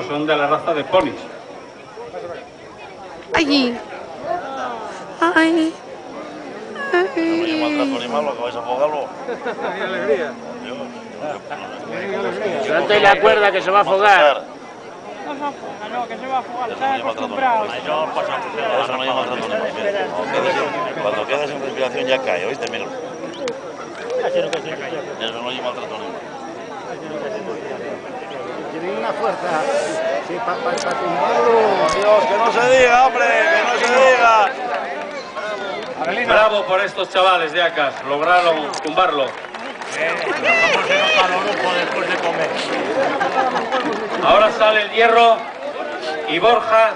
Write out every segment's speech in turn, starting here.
toros son de la raza de ponis. Allí. Ay. No me maltrato animal, lo que vais a afogarlo. ¡Qué alegría! Suelte la cuerda que se va a afogar. No, que se va a jugar, Eso está no lleva acostumbrado. Eso no lleva maltrato animal. Mira, cuando quedes sin respiración ya cae, ¿oíste? Mira. Eso no lleva maltrato animal. Tiene una fuerza. Sí, para tumbarlo. Dios, que no se diga, hombre, que no se diga. Bravo por estos chavales de Acas, lograron tumbarlo. Después de comer. Ahora sale el hierro y Borja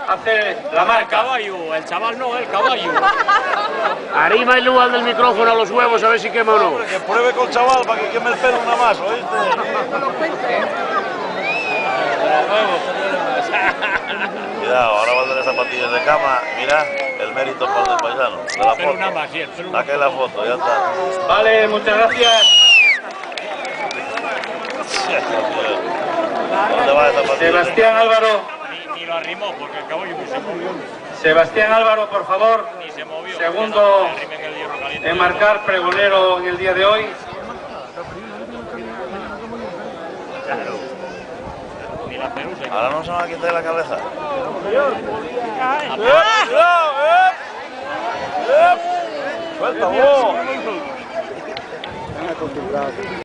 hace la marca. Caballo, el chaval no, el caballo. Arriba el lugar del micrófono a los huevos a ver si quema o no. Hombre, que pruebe con el chaval para que queme el pelo una más, ¿oíste? Cuidado, ahora va a tener zapatillas de cama. Mira, el mérito para el del paisano. De la foto. Una más, sí, Aquí la foto, ya está. Vale, muchas gracias. ¿Dónde va esa zapatilla? Sebastián Álvaro. Ni lo arrimó porque el caballo ni se movió. Sebastián Álvaro, por favor. Ni se movió. Segundo en marcar pregonero en el día de hoy. Ni la pelusa. Ahora no se van a quitar de la cabeza. ¡Suelta vos!